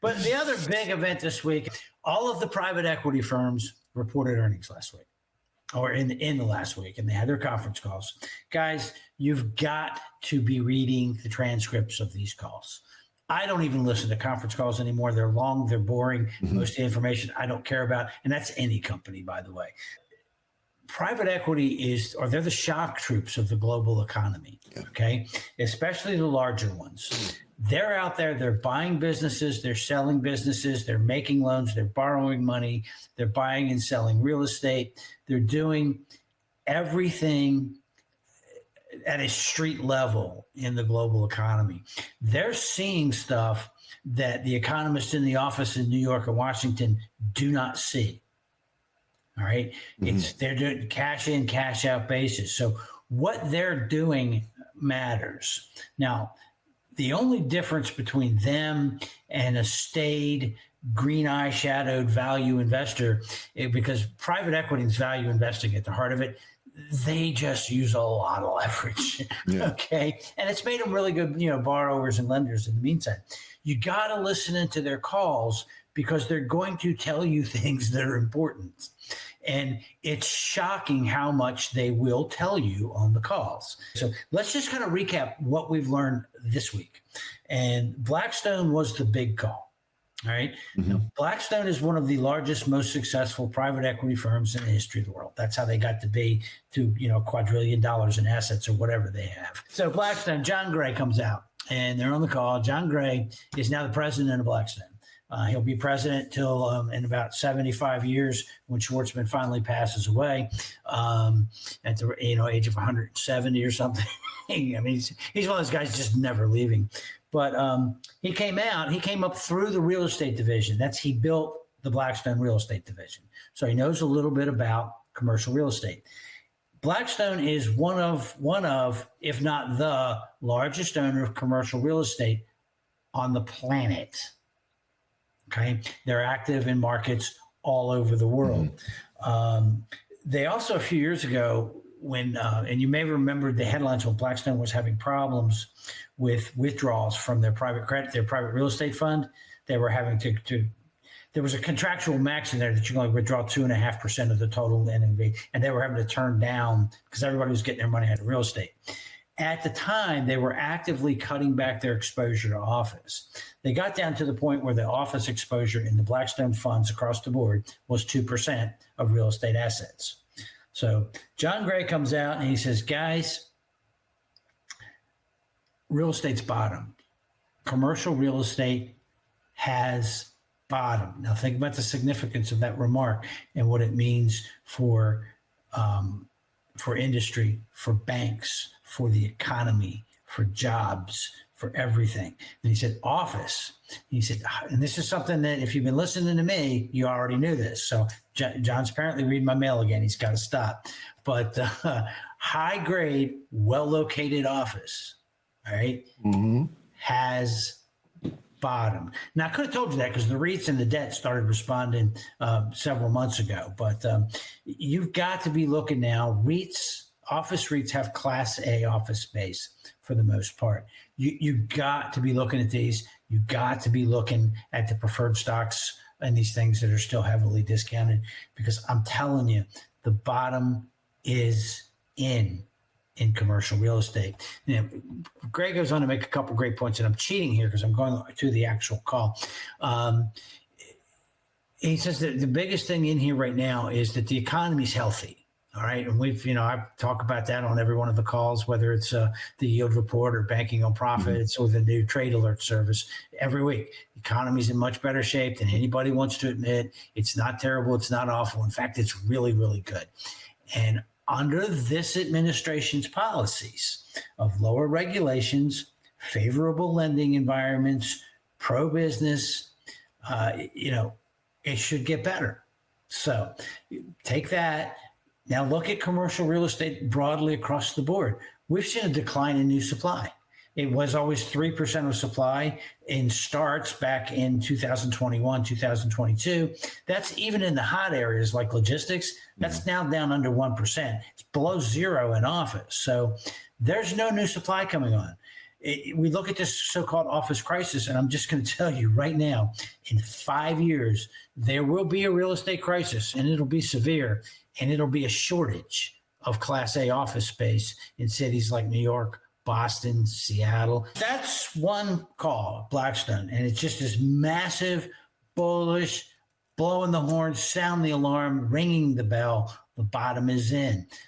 But the other big event this week, all of the private equity firms reported earnings last week, or in the last week, and they had their conference calls. Guys, you've got to be reading the transcripts of these calls. I don't even listen to conference calls anymore. They're long, they're boring. Most of the information I don't care about, and that's any company, by the way. Private equity they're the shock troops of the global economy, okay? Especially the larger ones. They're out there, they're buying businesses, they're selling businesses, they're making loans, they're borrowing money, they're buying and selling real estate. They're doing everything at a street level in the global economy. They're seeing stuff that the economists in the office in New York and Washington do not see. All right. They're doing cash in, cash out basis. So what they're doing matters. Now, the only difference between them and a staid, green eye shadowed value investor, because private equity is value investing at the heart of it, they just use a lot of leverage. Okay. And it's made them really good, borrowers and lenders in the meantime. You got to listen into their calls because they're going to tell you things that are important. And it's shocking how much they will tell you on the calls. So let's just kind of recap what we've learned this week. And Blackstone was the big call. All right. Now, Blackstone is one of the largest, most successful private equity firms in the history of the world. That's how they got to be to, quadrillion dollars in assets or whatever they have. So Blackstone, John Gray comes out and they're on the call. John Gray is now the president of Blackstone. He'll be president till in about 75 years when Schwartzman finally passes away at the age of 170 or something. I mean, he's one of those guys just never leaving. But he came up through the real estate division. He built the Blackstone real estate division. So he knows a little bit about commercial real estate. Blackstone is one of, if not the largest owner of commercial real estate on the planet. Okay, they're active in markets all over the world. They also, a few years ago, when and you may remember the headlines when Blackstone was having problems with withdrawals from their private credit, their private real estate fund. They were having to there was a contractual max in there that you can only withdraw 2.5% of the total NAV, and they were having to turn down because everybody was getting their money out of real estate. At the time, they were actively cutting back their exposure to office. They got down to the point where the office exposure in the Blackstone funds across the board was 2% of real estate assets. So John Gray comes out and he says, guys, real estate's bottom. Commercial real estate has bottom. Now think about the significance of that remark and what it means for industry, for banks, for the economy, for jobs, for everything. And he said, office. He said, and this is something that if you've been listening to me, you already knew this. So John's apparently reading my mail again. He's got to stop. But high grade, well-located office, all right, has bottom. Now, I could have told you that because the REITs and the debt started responding several months ago. But you've got to be looking now. Office REITs have Class A office space for the most part. You got to be looking at these. You got to be looking at the preferred stocks and these things that are still heavily discounted, because I'm telling you, the bottom is in commercial real estate. Greg goes on to make a couple great points, and I'm cheating here because I'm going to the actual call. He says that the biggest thing in here right now is that the economy's healthy. All right. And I talk about that on every one of the calls, whether it's the yield report or banking on profits or the new trade alert service every week. The economy's in much better shape than anybody wants to admit. It's not terrible. It's not awful. In fact, it's really, really good. And under this administration's policies of lower regulations, favorable lending environments, pro-business, it should get better. So take that. Now look at commercial real estate broadly across the board. We've seen a decline in new supply. It was always 3% of supply in starts back in 2021, 2022. That's even in the hot areas like logistics. That's now down under 1%. It's below zero in office. So there's no new supply coming on. we look at this so-called office crisis, and I'm just going to tell you right now, in 5 years, there will be a real estate crisis, and it'll be severe, and it'll be a shortage of Class A office space in cities like New York, Boston, Seattle. That's one call, Blackstone, and it's just this massive, bullish, blowing the horn, sound the alarm, ringing the bell. The bottom is in.